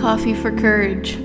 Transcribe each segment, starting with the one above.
coffee for courage.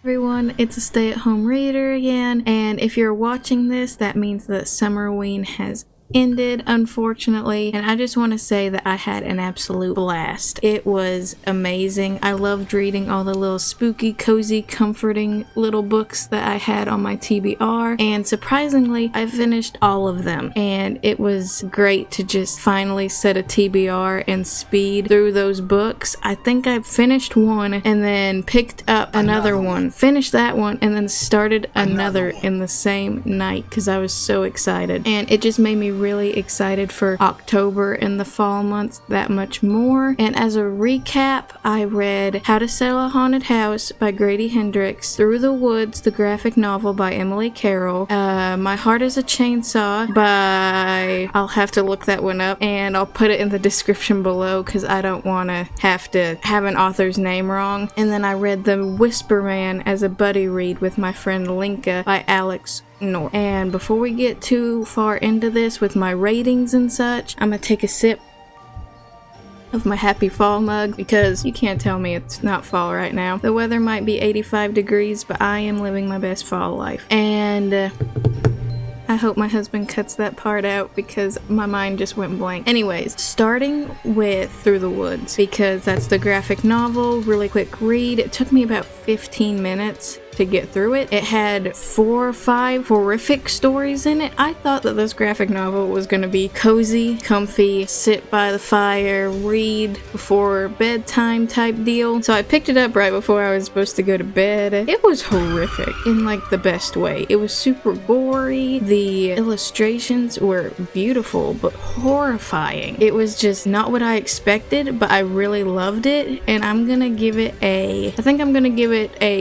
Everyone, it's a stay-at-home reader again, and if you're watching this, that means that Summerween has ended, unfortunately, and I just want to say that I had an absolute blast. It was amazing. I loved reading all the little spooky, cozy, comforting little books that I had on my TBR, and surprisingly, I finished all of them, and it was great to just finally set a TBR and speed through those books. I think I finished one and then picked up another one, finished that one, and then started another in the same night because I was so excited, and it just made me really excited for October and the fall months that much more. And as a recap, I read How to Sell a Haunted House by Grady Hendrix, Through the Woods, the graphic novel by Emily Carroll, My Heart is a Chainsaw by, I'll have to look that one up and I'll put it in the description below because I don't want to have an author's name wrong. And then I read The Whisper Man as a buddy read with my friend Linka by Alex. And before we get too far into this with my ratings and such, I'm gonna take a sip of my happy fall mug because you can't tell me it's not fall right now. The weather might be 85 degrees, but I am living my best fall life. And I hope my husband cuts that part out because my mind just went blank. Anyways, starting with Through the Woods because that's the graphic novel, really quick read. It took me about 15 minutes to get through it. It had 4 or 5 horrific stories in it. I thought that this graphic novel was going to be cozy, comfy, sit by the fire, read before bedtime type deal. So I picked it up right before I was supposed to go to bed. It was horrific in like the best way. It was super gory. The illustrations were beautiful but horrifying. It was just not what I expected, but I really loved it, and I'm gonna give it a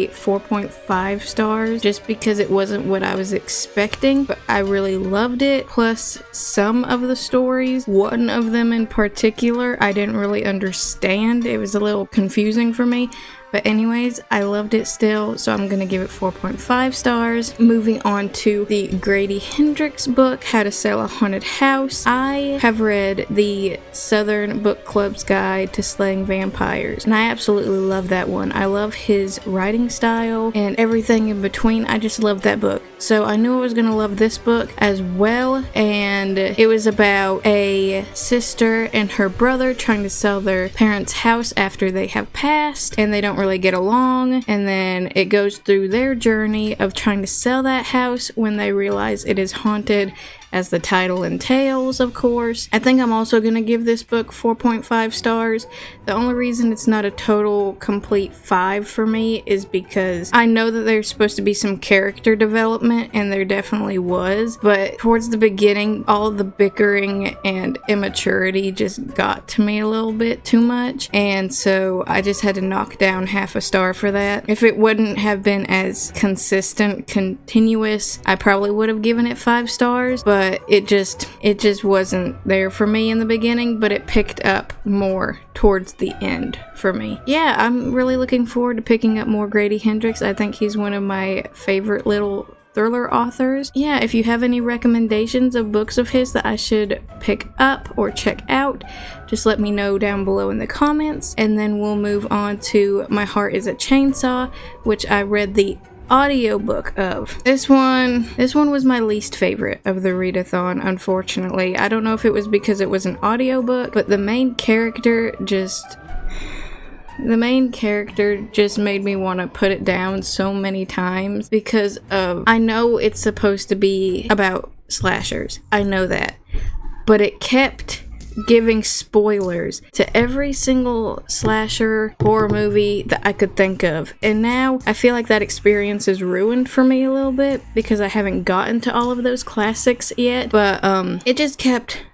4.5 stars just because it wasn't what I was expecting, but I really loved it. Plus some of the stories, one of them in particular, I didn't really understand. It was a little confusing for me. But anyways, I loved it still, so I'm gonna give it 4.5 stars. Moving on to the Grady Hendrix book, How to Sell a Haunted House. I have read the Southern Book Club's Guide to Slaying Vampires, and I absolutely love that one. I love his writing style and everything in between. I just love that book. So I knew I was gonna love this book as well, and it was about a sister and her brother trying to sell their parents' house after they have passed, and they don't really get along, and then it goes through their journey of trying to sell that house when they realize it is haunted, as the title entails, of course. I think I'm also going to give this book 4.5 stars. The only reason it's not a total complete 5 for me is because I know that there's supposed to be some character development, and there definitely was, but towards the beginning, all the bickering and immaturity just got to me a little bit too much, and so I just had to knock down half a star for that. If it wouldn't have been as consistent, continuous, I probably would have given it 5 stars, but it just wasn't there for me in the beginning, but it picked up more towards the end for me. Yeah, I'm really looking forward to picking up more Grady Hendrix. I think he's one of my favorite little thriller authors. Yeah, if you have any recommendations of books of his that I should pick up or check out, just let me know down below in the comments. And then we'll move on to My Heart is a Chainsaw, which I read the audiobook of. This one was my least favorite of the readathon, unfortunately. I don't know if it was because it was an audiobook, but the main character just made me want to put it down so many times because of, I know it's supposed to be about slashers, I know that, but it kept giving spoilers to every single slasher horror movie that I could think of, and now I feel like that experience is ruined for me a little bit because I haven't gotten to all of those classics yet. But it just kept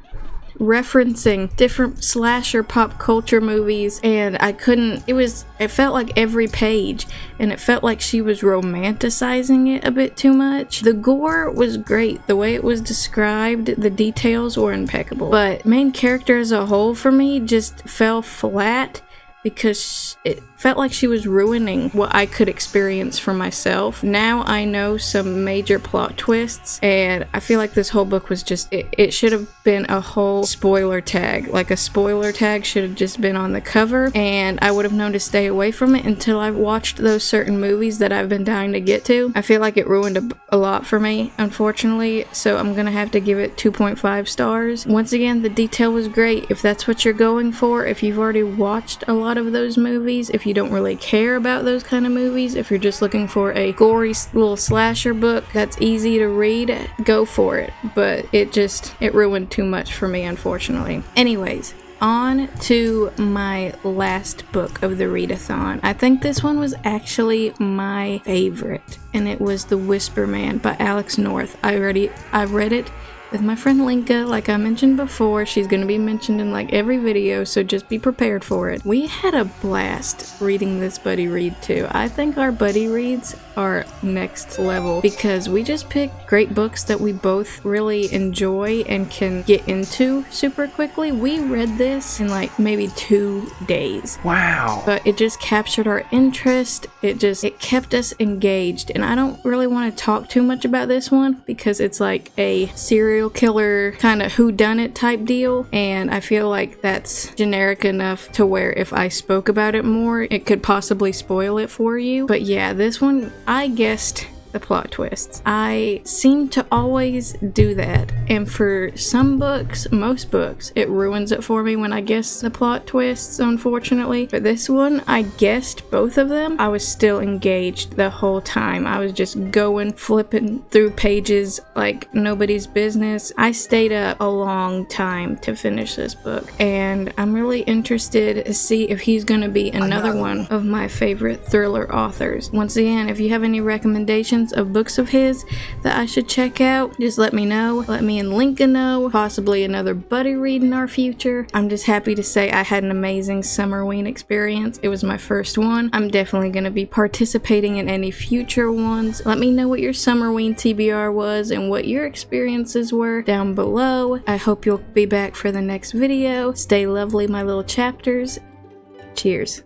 referencing different slasher pop culture movies, and it felt like every page, and it felt like she was romanticizing it a bit too much. The gore was great, the way it was described, the details were impeccable, but main character as a whole for me just fell flat because it felt like she was ruining what I could experience for myself. Now I know some major plot twists, and I feel like this whole book was just, it should have been a whole spoiler tag. Like a spoiler tag should have just been on the cover, and I would have known to stay away from it until I watched those certain movies that I've been dying to get to. I feel like it ruined a lot for me, unfortunately, so I'm gonna have to give it 2.5 stars. Once again, the detail was great. If that's what you're going for, if you've already watched a lot of those movies, if you don't really care about those kind of movies, if you're just looking for a gory little slasher book that's easy to read, go for it. But it ruined too much for me, unfortunately. Anyways, on to my last book of the readathon. I think this one was actually my favorite, and it was The Whisper Man by Alex North. I read it with my friend Linka, like I mentioned before. She's gonna be mentioned in like every video, so just be prepared for it. We had a blast reading this buddy read too. I think our buddy reads are next level because we just picked great books that we both really enjoy and can get into super quickly. We read this in like maybe 2 days. Wow. But it just captured our interest. It kept us engaged, and I don't really want to talk too much about this one because it's like a serial killer kind of whodunit type deal, and I feel like that's generic enough to where if I spoke about it more, it could possibly spoil it for you. But yeah, this one, I guessed the plot twists. I seem to always do that, and for some books, most books, it ruins it for me when I guess the plot twists, unfortunately. But this one, I guessed both of them. I was still engaged the whole time. I was just flipping through pages like nobody's business. I stayed up a long time to finish this book, and I'm really interested to see if he's gonna be another one of my favorite thriller authors. Once again, if you have any recommendations of books of his that I should check out, just let me know. Let me and Linka know. Possibly another buddy read in our future. I'm just happy to say I had an amazing Summerween experience. It was my first one. I'm definitely going to be participating in any future ones. Let me know what your Summerween TBR was and what your experiences were down below. I hope you'll be back for the next video. Stay lovely, my little chapters. Cheers.